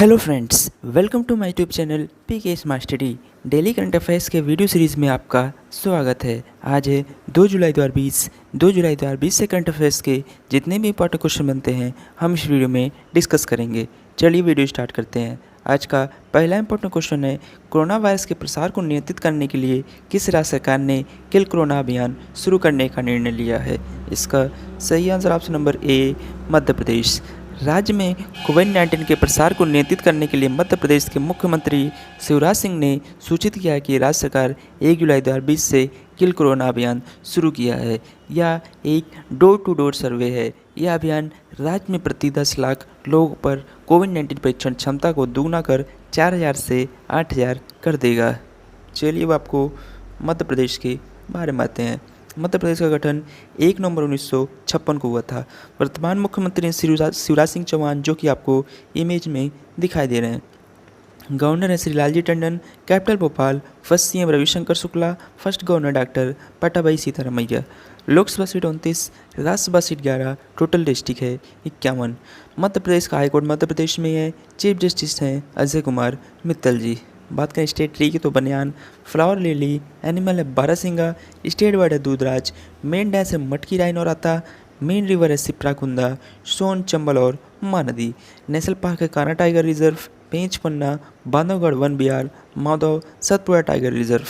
Hello friends, welcome to my YouTube channel PK smart study. Daily current affairs के video series में आपका स्वागत है। आज है 2 जुलाई 2020। 2 जुलाई 2020 से करंट अफेयर्स के जितने भी इंपॉर्टेंट क्वेश्चन बनते हैं हम इस वीडियो में डिस्कस करेंगे। चलिए वीडियो स्टार्ट करते हैं। आज का पहला इंपॉर्टेंट क्वेश्चन है, कोरोना वायरस के प्रसार को नियंत्रित करने के लिए किस राज्य सरकार ने किल कोरोना अभियान शुरू करने का निर्णय लिया है? इसका सही answer option number A, Madhya Pradesh. राज्य में कोविड-19 के प्रसार को नियंत्रित करने के लिए मध्य प्रदेश के मुख्यमंत्री शिवराज सिंह ने सूचित किया कि राज्य सरकार 1 जुलाई 2020 से किल कोरोना अभियान शुरू किया है। यह एक डोर टू डोर सर्वे है। यह अभियान राज्य में प्रति 10 लाख लोगों पर कोविड-19 परीक्षण क्षमता को दोगुना कर 4000 से 8000 कर देगा। चलिए अब आपको मध्य प्रदेश के बारे में आते हैं। मध्य प्रदेश का गठन 1 नवंबर 1956 को हुआ था। वर्तमान मुख्यमंत्री शिवराज सिंह चौहान, जो कि आपको इमेज में दिखाई दे रहे हैं। गवर्नर है Shri Lalji Tandon. Capital Bhopal. First CM Ravishankar Shukla. First governor doctor Pattabhai Sitaramayya. Lok Sabha seat 29, Rajya Sabha seat 11, total district है 51। मध्य प्रदेश का हाईकोर्ट मध्य प्रदेश में है। चीफ जस्टिस हैं अजय कुमार मित्तल जी। बात करें स्टेट ट्री की तो बनियान, फ्लावर लिली, एनिमल है बारहसिंगा, स्टेट बर्ड है दूधराज, मेन डैंस है मटकी राइनोराता, मेन रिवर है सिप्राकुंदा, सोन, चंबल और महानदी। नेशनल पार्क है Kanha tiger reserve, Pench Panna, Bandhavgarh Van Vihar, Madhav Satpura tiger reserve.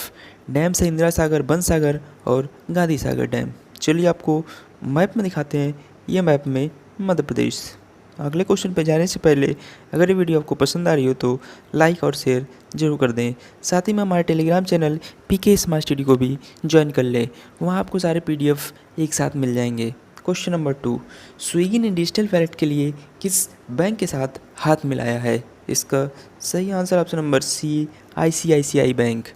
Dam से इंदिरा सागर, बन सागर और गांधी सागर डैम। चलिए आपको मैप में दिखाते हैं। ये मैप में मध्य प्रदेश। अगले क्वेश्चन पे जाने से पहले अगर ये वीडियो आपको पसंद आ रही हो तो लाइक और शेयर जरूर कर दें। साथ ही में हमारे Telegram channel PK smart study को भी ज्वाइन कर लें। वहाँ आपको सारे पीडीएफ एक साथ मिल जाएंगे। क्वेश्चन नंबर 2, स्विगी ने डिजिटल वैलेट के लिए किस बैंक के साथ हाथ मिलाया है? इसका सही answer option number C, ICICI bank.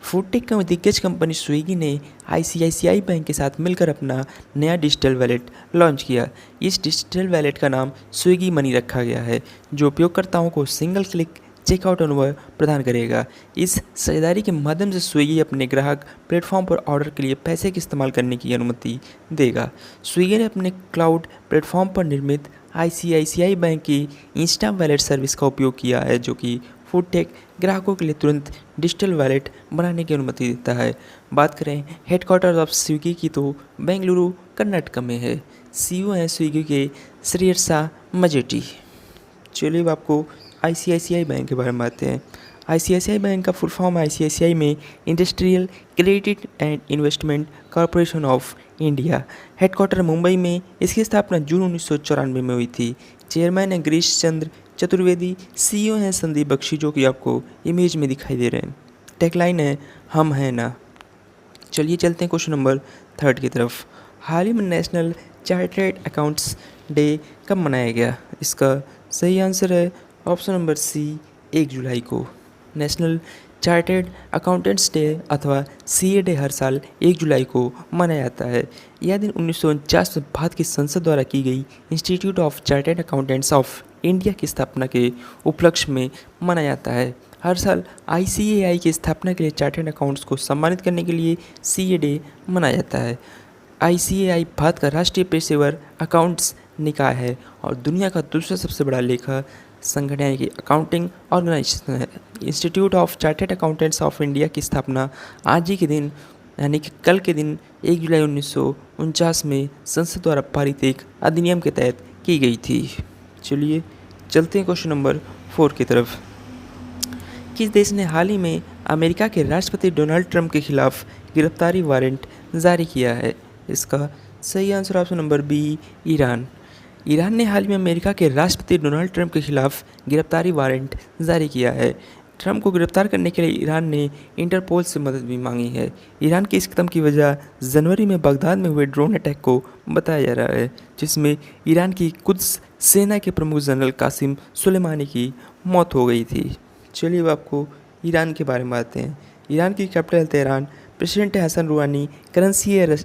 Food tech का दिग्गज कंपनी स्विगी ने ICICI बैंक के साथ मिलकर अपना नया डिजिटल वैलेट लॉन्च किया। इस डिजिटल वैलेट का नाम स्विगी मनी रखा गया है, जो उपयोगकर्ताओं को सिंगल क्लिक चेकआउट अनुभव प्रदान करेगा। इस साझेदारी के माध्यम से स्विगी अपने ग्राहक प्लेटफॉर्म पर ऑर्डर के लिए पैसे के इस्तेमाल करने की अनुमति देगा। स्विगी ने अपने क्लाउड प्लेटफॉर्म पर निर्मित ICICI बैंक की इंस्टा वैलेट सर्विस का उपयोग किया है, जो कि फूड टेक ग्राहकों के लिए तुरंत डिजिटल वैलेट बनाने की अनुमति देता है। बात करें हेडक्वार्टर ऑफ स्विगी की तो बेंगलुरु कर्नाटक में है। CEO हैं स्विगी के श्रीयर्षा मजेटी। चलिए अब आपको ICICI बैंक के बारे में बातें हैं। ICICI बैंक का फुल फॉर्म ICICI में industrial credit and investment corporation of India. Headquarter Mumbai में। इसकी स्थापना जून 1994 में हुई थी। चेयरमैन है गिरीश चंद्र चतुर्वेदी। CEO हैं संदीप बख्शी, जो कि आपको इमेज में दिखाई दे रहे हैं। टैगलाइन है हम हैं ना। चलिए चलते हैं क्वेश्चन नंबर 3 की तरफ। हाल ही में नेशनल चार्टर्ड अकाउंट्स डे कब मनाया गया? इसका सही आंसर है ऑप्शन नंबर सी, 1 जुलाई को। नेशनल चार्टर्ड अकाउंटेंट्स डे अथवा CA डे हर साल 1 जुलाई को मनाया जाता है। यह दिन 1949 में भारत की संसद द्वारा की गई institute of chartered accountants of India की स्थापना के उपलक्ष्य में मनाया जाता है। हर साल ICAI की स्थापना के लिए चार्टर्ड अकाउंट्स को सम्मानित करने के लिए CA डे मनाया जाता है। ICAI भारत का राष्ट्रीय पेशेवर अकाउंट्स निकाय है और दुनिया का दूसरा सबसे बड़ा लेखा संगठन यानी कि अकाउंटिंग ऑर्गेनाइजेशन है। Institute of chartered accountants of India की स्थापना आज ही के दिन यानी कि कल के दिन 1 जुलाई 1949 में संसद द्वारा पारित एक अधिनियम के तहत की गई थी। चलिए चलते हैं क्वेश्चन नंबर 4 की तरफ। किस देश ने हाल ही में अमेरिका के राष्ट्रपति डोनाल्ड ट्रंप के खिलाफ गिरफ्तारी वारंट जारी किया है? इसका सही answer option number B, Iran. Iran ने हाल ही में अमेरिका के राष्ट्रपति डोनाल्ड ट्रंप के खिलाफ गिरफ्तारी वारंट जारी किया है। ट्रंप को गिरफ्तार करने के लिए ईरान ने इंटरपोल से मदद भी मांगी है। ईरान के इस कदम की वजह जनवरी में बगदाद में हुए ड्रोन अटैक को बताया जा रहा है, जिसमें ईरान की कुद्स सेना के प्रमुख जनरल कासिम सुलेमानी की मौत हो गई थी। चलिए अब आपको ईरान के बारे में बातें हैं। ईरान की कैपिटल है तेहरान। प्रेसिडेंट है हसन रूहानी। करेंसी है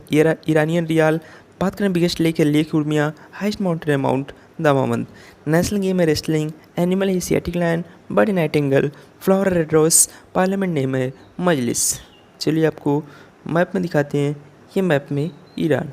ईरानियन रियाल। बात करें बिगेस्ट लेक है लेक उर्मिया। हाइस्ट माउंटेन है माउंट दामामंद। नेशनल गेम है रेसलिंग। एनिमल है एशियाटिक लायन। बर्ड है nightingale. Flower red rose. Parliament name है मजलिस। चलिए आपको मैप में दिखाते हैं। ये मैप में ईरान।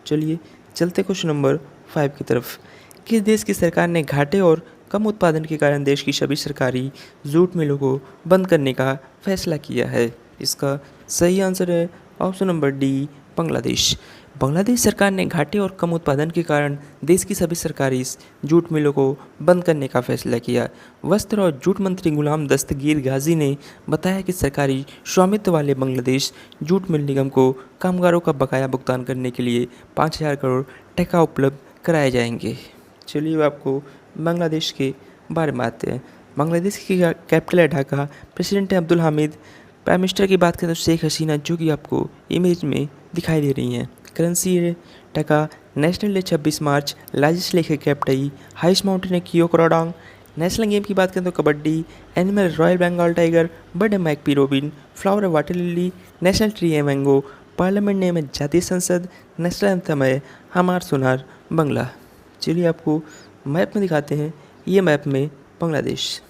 चलिए चलते क्वेश्चन नंबर 5 की तरफ। किस देश की सरकार ने घाटे और कम उत्पादन के कारण देश की सभी सरकारी जूट मिलों को बंद करने का फैसला किया है। इसका सही आंसर है option number D, Bangladesh. Bangladesh सरकार ने घाटे और कम उत्पादन के कारण देश की सभी सरकारी जूट मिलों को बंद करने का फैसला किया। वस्त्र और जूट मंत्री गुलाम दस्तगीर गाजी ने बताया कि सरकारी स्वामित्व वाले बांग्लादेश जूट मिल निगम को कामगारों का बकाया भुगतान करने के लिए 5,000 करोड़ टका उपलब्ध कराए जाएंगे। चलिए आपको बांग्लादेश के बारे में आते हैं। बांग्लादेश की कैपिटल है ढाका, प्रेसिडेंट है अब्दुल हामिद, प्राइम मिनिस्टर की बात करें तो शेख हसीना, जो कि आपको इमेज में दिखाई दे रही हैं। करेंसी है टका, नेशनल डे 26 मार्च, लार्जेस्ट लेक है कैप्टाई, हाइस्ट माउंटेन है कियोक्राडांग। नेशनल गेम की बात करें तो kabaddi, animal royal Bengal tiger, bird है मैकपी रोबिन, फ्लावर है वाटर लिली, नेशनल ट्री है मैंगो, पार्लियामेंट नेम है जातीय संसद, नेशनल एंथम है हमार सोनार बंगला। चलिए आपको मैप में दिखाते हैं, ये मैप में बांग्लादेश।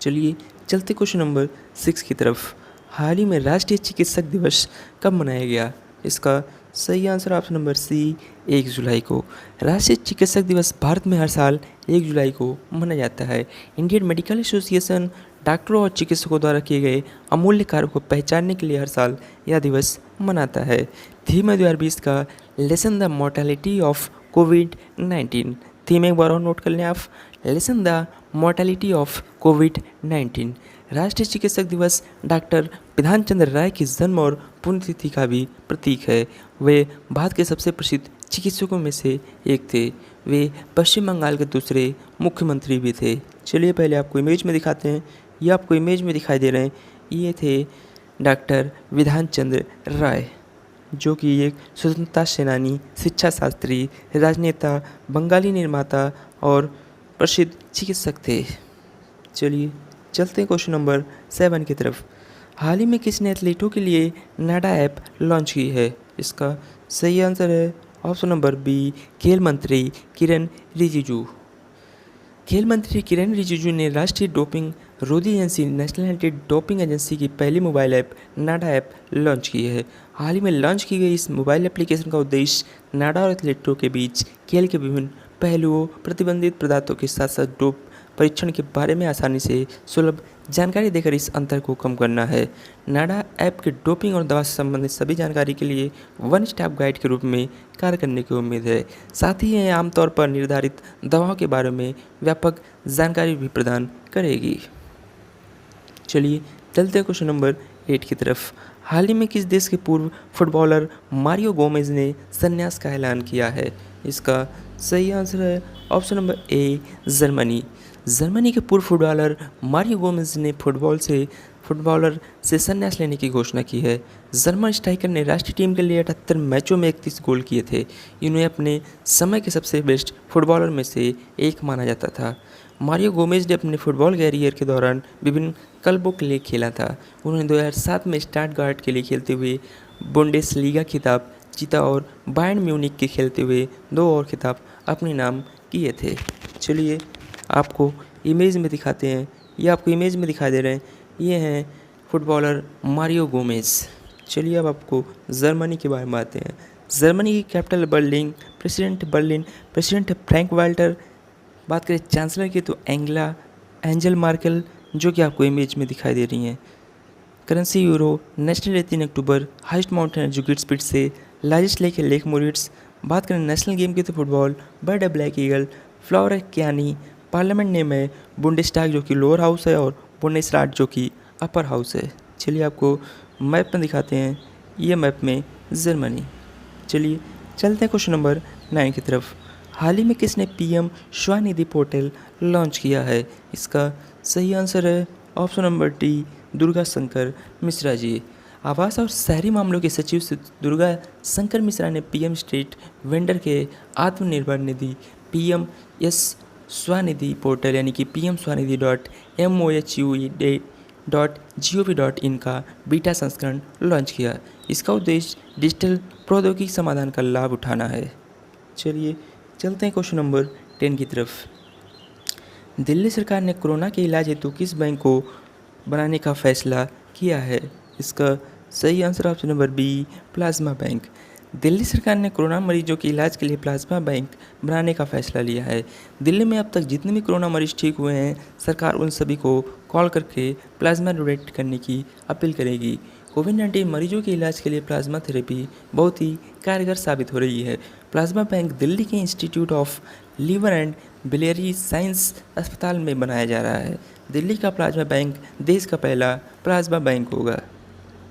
चलिए चलते क्वेश्चन नंबर 6 की तरफ। हाल ही में राष्ट्रीय चिकित्सक दिवस कब मनाया गया? इसका सही आंसर ऑप्शन नंबर सी, 1 जुलाई को। राष्ट्रीय चिकित्सक दिवस भारत में हर साल 1 जुलाई को मनाया जाता है। इंडियन मेडिकल एसोसिएशन डॉक्टरों और चिकित्सकों द्वारा किए गए अमूल्य कार्यों को पहचानने के लिए हर साल यह दिवस मनाता है। थीम है 2020 का lesson the mortality of covid. Theme एक बार और नोट कर लें आप, लेसन द मोर्टेलिटी ऑफ कोविड-19। राष्ट्रीय चिकित्सक दिवस डॉक्टर विधान चंद्र राय की जन्म और पुण्यतिथि का भी प्रतीक है। वे भारत के सबसे प्रसिद्ध चिकित्सकों में से एक थे। वे पश्चिम बंगाल के दूसरे मुख्यमंत्री भी थे। चलिए पहले आपको इमेज में दिखाते हैं, ये आपको इमेज में दिखाई दे रहे हैं, ये थे डॉक्टर विधान चंद्र राय, जो कि एक स्वतंत्रता सेनानी, शिक्षा शास्त्री, राजनेता, बंगाली निर्माता और प्रसिद्ध चिकित्सक थे। चलिए चलते हैं क्वेश्चन नंबर 7 की तरफ। हाल ही में किसने एथलीटों के लिए नाडा ऐप लॉन्च की है? इसका सही आंसर है ऑप्शन नंबर बी, खेल मंत्री किरण रिजिजू। खेल मंत्री किरण रिजिजू ने राष्ट्रीय डोपिंग रोधी agency national anti doping agency की पहली मोबाइल ऐप नाडा ऐप लॉन्च की है। हाल ही में लॉन्च की गई इस मोबाइल एप्लीकेशन का उद्देश्य नाडा और एथलीटों के बीच खेल के विभिन्न पहलुओं, प्रतिबंधित पदार्थों के साथ साथ डोप परीक्षण के बारे में आसानी से सुलभ जानकारी देकर इस अंतर को कम करना है। नाडा ऐप के डोपिंग और दवा से संबंधित सभी जानकारी के लिए वन स्टॉप गाइड के रूप में कार्य करने की उम्मीद है। साथ ही यह आमतौर पर निर्धारित दवाओं के बारे में व्यापक जानकारी भी प्रदान करेगी। चलिए चलते हैं क्वेश्चन नंबर 8 की तरफ। हाल ही में किस देश के पूर्व फुटबॉलर मारियो गोमेज ने संन्यास का ऐलान किया है? इसका सही आंसर है option number A, Germany. Germany के पूर्व फुटबॉलर मारियो गोमेज ने फुटबॉलर से संन्यास लेने की घोषणा की है। जर्मन स्ट्राइकर ने राष्ट्रीय टीम के लिए 78 मैचों में 31 गोल किए थे। इन्हें अपने समय के सबसे बेस्ट फुटबॉलर में से एक माना जाता था। मारियो गोमेज ने अपने फुटबॉल कैरियर के दौरान विभिन्न क्लबों के लिए खेला था। उन्होंने 2007 में स्टटगार्ट के लिए खेलते हुए बुंडेसलीगा खिताब जीता और बायर्न म्यूनिख के खेलते हुए 2 और खिताब अपने नाम किए थे। चलिए आपको इमेज में दिखाते हैं, ये आपको इमेज में दिखाई दे रहे हैं, ये हैं फुटबॉलर मारियो गोमेज। चलिए अब आपको जर्मनी के बारे में आते हैं। जर्मनी की कैपिटल बर्लिन, प्रेसिडेंट है फ्रैंक वाल्टर। बात करें चांसलर की तो एंजेल मार्केल, जो कि आपको इमेज में दिखाई दे रही हैं। करेंसी यूरो, नेशनल डे 3 अक्टूबर, हाइस्ट माउंटेन है जुगिट्सपिट से, लार्जेस्ट लेक है लेक मोरिट्स। बात करें नेशनल गेम की तो फुटबॉल, बर्ड है ब्लैक ईगल, फ्लावर है क्यानी, पार्लियामेंट नेम है बुंडेस्टाग जो कि लोअर हाउस है और बुंडेसराट जो कि अपर हाउस है। चलिए आपको मैप में दिखाते हैं, ये मैप में जर्मनी। चलिए चलते हैं क्वेश्चन नंबर 9 की तरफ। हाल ही में किसने पीएम स्वनिधि पोर्टल लॉन्च किया है? इसका सही आंसर है option number D, Durga Shankar Mishra ji. आवास और शहरी मामलों के सचिव दुर्गा शंकर मिश्रा ने पीएम स्ट्रीट वेंडर के Atmanirbhar Nidhi PM S Svanidhi portal यानी कि pmswanithi.mohui.gov.in का बीटा संस्करण लॉन्च किया। इसका उद्देश्य डिजिटल प्रौद्योगिकी समाधान का लाभ उठाना है। चलिए चलते हैं क्वेश्चन नंबर 10 की तरफ। दिल्ली सरकार ने कोरोना के इलाज हेतु किस बैंक को बनाने का फैसला किया है? इसका सही answer option number B, plasma bank. Delhi सरकार ने कोरोना मरीजों के इलाज के लिए प्लाज्मा बैंक बनाने का फैसला लिया है। दिल्ली में अब तक जितने भी कोरोना मरीज ठीक हुए हैं, सरकार उन सभी को कॉल करके प्लाज्मा डोनेट करने की अपील करेगी। कोविड-19 मरीजों के इलाज के लिए प्लाज्मा थेरेपी बहुत ही कारगर साबित हो रही है। प्लाज्मा बैंक दिल्ली के institute of liver and biliary science अस्पताल में बनाया जा रहा है। दिल्ली का प्लाज्मा बैंक देश का पहला प्लाज्मा बैंक होगा।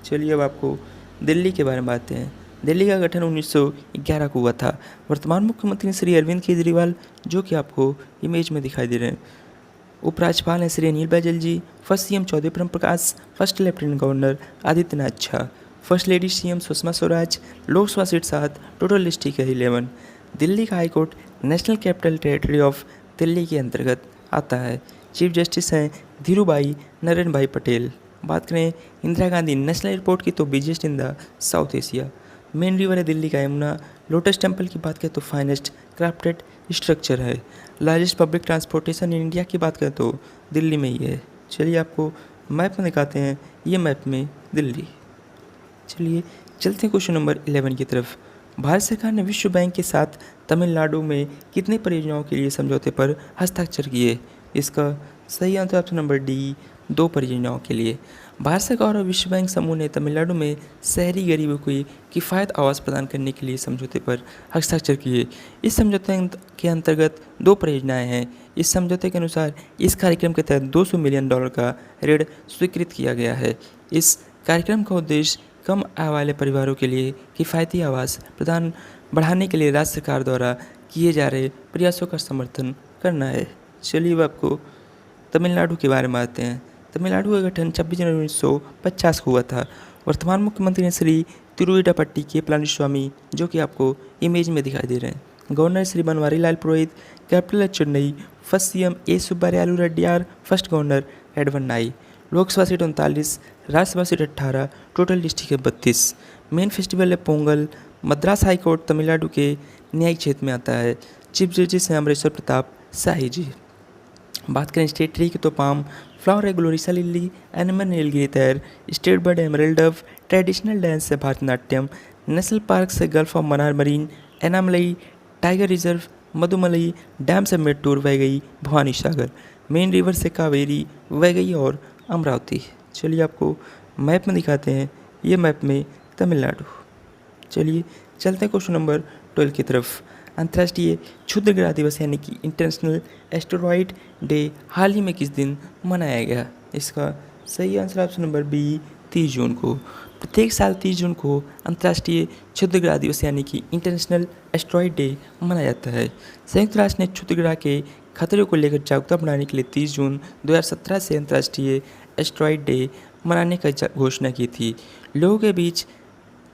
चलिए अब आपको दिल्ली के बारे में बात हैं। दिल्ली का गठन 1911 को हुआ था। वर्तमान मुख्यमंत्री श्री अरविंद केजरीवाल, जो कि आपको इमेज में दिखाई दे रहे हैं। उपराज्यपाल हैं Shri Anil Baijal ji. First CM Chaudhary Prem Prakash. First lieutenant governor Adityanath Jha. First lady CM Sushma Swaraj. Lok Sabha seat 7, total list ठीक है 11। दिल्ली का high court national capital territory of Delhi के अंतर्गत आता है। चीफ जस्टिस हैं धीरूभाई नरेन भाई पटेल। बात करें इंदिरा गांधी नेशनल एयरपोर्ट की तो biggest in the south Asia. Main river है दिल्ली का यमुना। लोटस टेम्पल की बात करें तो फाइनेस्ट क्राफ्टेड स्ट्रक्चर है। Largest public transportation in India की बात करें तो दिल्ली में ही है। चलिए आपको मैप में दिखाते हैं, ये मैप में दिल्ली। चलिए चलते हैं क्वेश्चन नंबर 11 की तरफ। भारत सरकार ने विश्व बैंक के साथ तमिलनाडु में कितने परियोजनाओं के लिए समझौते पर हस्ताक्षर किए? इसका सही आंसर ऑप्शन नंबर डी, 2 परियोजनाओं के लिए। भारत सरकार और विश्व बैंक समूह ने तमिलनाडु में शहरी गरीबों को किफ़ायत आवास प्रदान करने के लिए समझौते पर हस्ताक्षर किए। इस समझौते के अंतर्गत 2 परियोजनाएं हैं। इस समझौते के अनुसार इस कार्यक्रम के तहत $200 मिलियन का ऋण स्वीकृत किया गया है। इस कार्यक्रम का उद्देश्य कम आय वाले परिवारों के लिए किफ़ायती आवास प्रदान बढ़ाने के लिए राज्य सरकार द्वारा किए जा रहे प्रयासों का समर्थन करना है। चलिए अब आपको तमिलनाडु के बारे में आते हैं। तमिलनाडु का गठन 26 जनवरी 1950 को हुआ था। वर्तमान मुख्यमंत्री हैं श्री तिरुविडापट्टी के पलानीस्वामी, जो कि आपको इमेज में दिखाई दे रहे हैं। गवर्नर श्री बनवारी लाल पुरोहित। कैपिटल है Chennai. First CM A Subbarayalu Reddiar. First governor एडवन। Lok Sabha seat 39, Rajya Sabha seat 18, total district है 32। मेन फेस्टिवल है पोंगल। मद्रास हाई कोर्ट तमिलनाडु के न्यायिक क्षेत्र में आता है। चीफ जस्टिस हैं अमरेश्वर प्रताप शाही जी। बात करें स्टेट ट्री की तो पाम। फ्लावर है ग्लोरिसा lily. Animal Nilgiri tahr. State bird है एमरल्ड डव। ट्रेडिशनल डांस है भारतनाट्यम। नेशनल पार्क से gulf of Mannar marine. Anamalai tiger reserve. Mudumalai dam से मेट्टूर वैगई भवानी सागर। मेन रिवर से कावेरी वैगई और अमरावती। चलिए आपको मैप में दिखाते हैं, ये मैप में तमिलनाडु। चलिए चलते हैं क्वेश्चन नंबर 12 की तरफ। अंतर्राष्ट्रीय क्षुद्रग्रह दिवस यानी कि इंटरनेशनल एस्टेरॉयड डे हाल ही में किस दिन मनाया गया? इसका सही आंसर ऑप्शन नंबर बी, 30 जून को। प्रत्येक साल 30 जून को अंतर्राष्ट्रीय क्षुद्रग्रह दिवस यानी कि इंटरनेशनल एस्टेरॉयड डे मनाया जाता है। संयुक्त राष्ट्र ने क्षुद्रग्रह के खतरे को लेकर जागरूकता बढ़ाने के लिए 30 जून 2017 से अंतर्राष्ट्रीय एस्टेरॉयड डे मनाने की घोषणा की थी। लोगों के बीच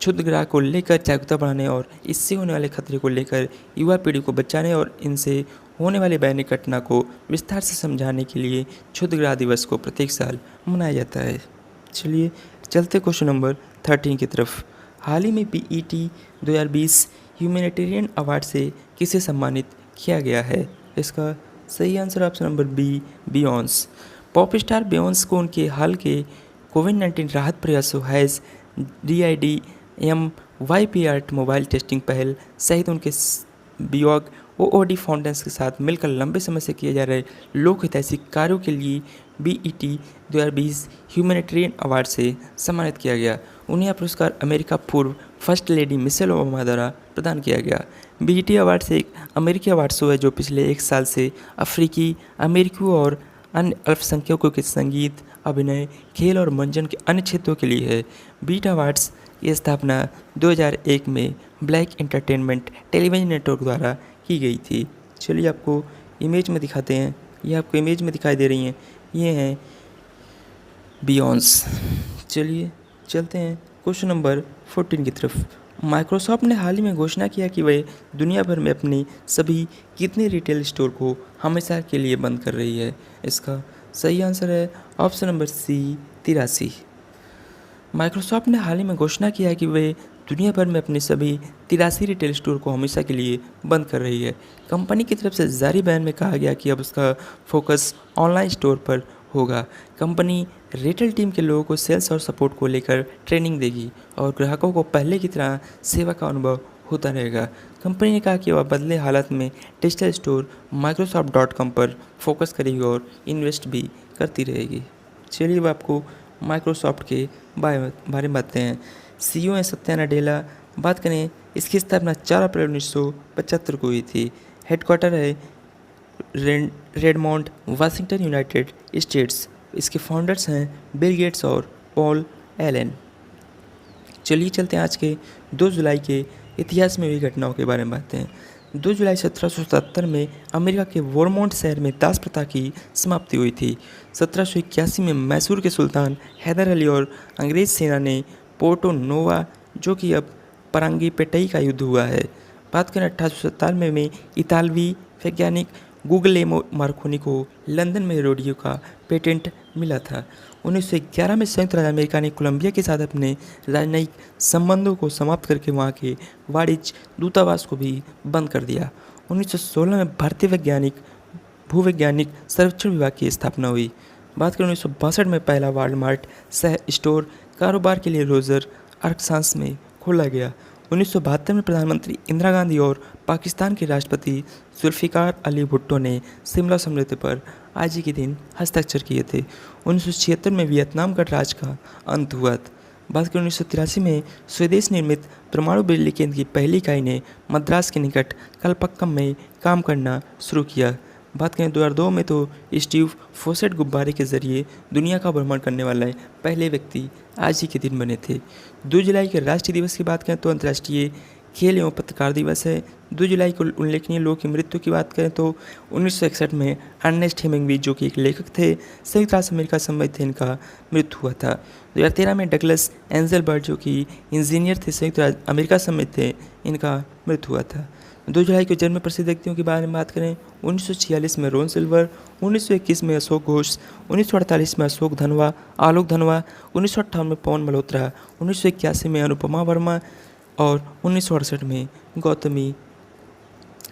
क्षुद्रग्रह को लेकर जागरूकता बढ़ाने और इससे होने वाले खतरे को लेकर युवा पीढ़ी को बचाने और इनसे होने वाली भयानक घटना को विस्तार से समझाने के लिए क्षुद्रग्रह दिवस को प्रत्येक साल मनाया जाता है। चलिए चलते क्वेश्चन नंबर 13 की तरफ। हाल ही में BET 2020 ह्यूमैनिटेरियन अवार्ड से किसे सम्मानित किया गया है? इसका सही answer option number B, Beyonce. Pop star Beyonce को उनके हाल के कोविड-19 राहत प्रयासों हैज़ DIDMYPRT मोबाइल टेस्टिंग पहल सहित उनके वियोग OOD फाउंडेशन के साथ मिलकर लंबे समय से किए जा रहे लोक हितैषी कार्यों के लिए BET 2020 ह्यूमैनिटेरियन अवार्ड से सम्मानित किया गया। उन्हें यह पुरस्कार अमेरिका पूर्व फर्स्ट लेडी मिशेल ओबामा द्वारा प्रदान किया गया। BET अवार्ड से एक अमेरिकी अवार्ड शो है जो पिछले 1 साल से अफ्रीकी अमेरिकियों और अन्य अल्पसंख्यकों के संगीत, अभिनय, खेल और मनोरंजन के अन्य क्षेत्रों के लिए है। BET अवार्ड्स की स्थापना 2001 में ब्लैक एंटरटेनमेंट टेलीविजन नेटवर्क द्वारा की गई थी। चलिए आपको इमेज में दिखाते हैं, ये आपको इमेज में दिखाई दे रही हैं, ये हैं बियॉन्स। चलिए चलते हैं क्वेश्चन नंबर 14 की तरफ। माइक्रोसॉफ्ट ने हाल ही में घोषणा किया कि वह दुनिया भर में अपनी सभी कितने रिटेल स्टोर को हमेशा के लिए बंद कर रही है? इसका सही आंसर है ऑप्शन नंबर सी, 83। माइक्रोसॉफ्ट ने हाल ही में घोषणा किया कि वह दुनिया भर में अपने सभी 83 रिटेल स्टोर को हमेशा के लिए बंद कर रही है। कंपनी की तरफ से जारी बयान में कहा गया कि अब उसका फोकस ऑनलाइन स्टोर पर होगा। कंपनी रिटेल टीम के लोगों को सेल्स और सपोर्ट को लेकर ट्रेनिंग देगी और ग्राहकों को पहले की तरह सेवा का अनुभव होता रहेगा। कंपनी ने कहा कि वह बदले हालात में डिजिटल स्टोर Microsoft.com पर फोकस करेगी और इन्वेस्ट भी करती रहेगी। चलिए अब आपको माइक्रोसॉफ्ट के बारे में बताते हैं। CEO हैं सत्या नाडेला। बात करें, इसकी स्थापना 4 अप्रैल 1975 को हुई थी। हेडक्वार्टर है रेडमोंड, वाशिंगटन, यूनाइटेड स्टेट्स। इसके फाउंडर्स हैं बिल गेट्स और पॉल एलन। चलिए चलते हैं आज के 2 जुलाई के इतिहास में हुई घटनाओं के बारे में बातें हैं। 2 जुलाई 1777 में अमेरिका के वोरमोंट शहर में दास प्रथा की समाप्ति हुई थी। 1781 में मैसूर के सुल्तान हैदर अली और अंग्रेज सेना ने पोर्टो नोवा, जो कि अब परांगीपेटई का युद्ध हुआ है। बात करें 1897 में इतालवी वैज्ञानिक गुगलेमो मार्कोनी को लंदन में रेडियो का पेटेंट मिला था। 1911 में संयुक्त राज्य अमेरिका ने कोलंबिया के साथ अपने राजनयिक संबंधों को समाप्त करके वहां के वाणिज्य दूतावास को भी बंद कर दिया। 1916 में भारतीय भूवैज्ञानिक सर्वेक्षण विभाग की स्थापना हुई। बात करें 1962 में पहला वॉलमार्ट सह स्टोर कारोबार के लिए रोजर, अरकान्सास में खोला गया। 1972 में प्रधानमंत्री इंदिरा गांधी और पाकिस्तान के राष्ट्रपति जुल्फिकार अली भुट्टो ने शिमला समझौते पर आज ही के दिन हस्ताक्षर किए थे। 1976 में वियतनाम गणराज्य का अंत हुआ। बात करें 1983 में स्वदेश निर्मित परमाणु बिजली केंद्र की पहली इकाई ने मद्रास के निकट कलपक्कम में काम करना शुरू किया। बात करें 2002 में तो स्टीव फोसेट गुब्बारे के जरिए दुनिया का भ्रमण करने वाले पहले व्यक्ति आज ही के दिन बने थे। 2 जुलाई के राष्ट्रीय दिवस की बात करें तो अंतर्राष्ट्रीय खेल एवं पत्रकार दिवस है। 2 जुलाई को उल्लेखनीय लोगों की मृत्यु की बात करें तो 1961 में अर्नेस्ट हेमिंग्वे, जो कि एक लेखक थे, संयुक्त राज्य अमेरिका संबंधित थे, इनका मृत्यु हुआ था। 2013 में डगलस एंजेलबर्ट, जो कि इंजीनियर थे, संयुक्त राज्य अमेरिका संबंधित थे, इनका मृत्यु हुआ था। 2 जुलाई को जन्म प्रसिद्ध व्यक्तियों के बारे में बात करें, 1946 में रोन सिल्वर, 1921 में अशोक घोष, 1948 में अशोक धनवा, आलोक धनवा, 1958 में पवन मल्होत्रा, 1981 में अनुपमा वर्मा और 1968 में गौतमी।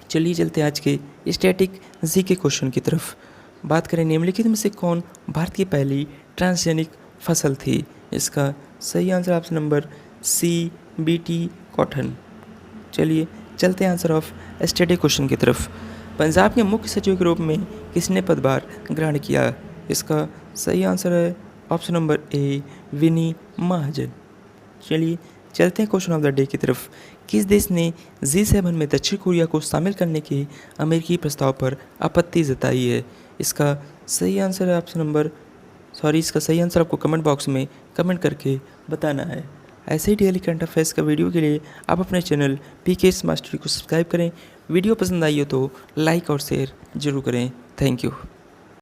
चलिए चलते हैं आज के स्टैटिक जी के क्वेश्चन की तरफ। बात करें, निम्नलिखित में से कौन भारत की पहली ट्रांसजेनिक फसल थी? इसका सही answer option number C, BT, cotton. चलिए चलते हैं आंसर ऑफ स्टैटिक क्वेश्चन की तरफ। पंजाब के मुख्य सचिव के रूप में किसने पदभार ग्रहण किया? इसका सही आंसर है ऑप्शन नंबर ए, विनी महाजन। चलिए चलते हैं क्वेश्चन ऑफ द डे की तरफ। किस देश ने G7 में दक्षिण कोरिया को शामिल करने के अमेरिकी प्रस्ताव पर आपत्ति जताई है? इसका सही आंसर है ऑप्शन नंबर इसका सही आंसर आपको कमेंट बॉक्स में कमेंट करके बताना है। ऐसे ही डेली करंट अफेयर्स का वीडियो के लिए आप अपने चैनल PK मास्टरी को सब्सक्राइब करें। वीडियो पसंद आई हो तो लाइक और शेयर जरूर करें। Thank you.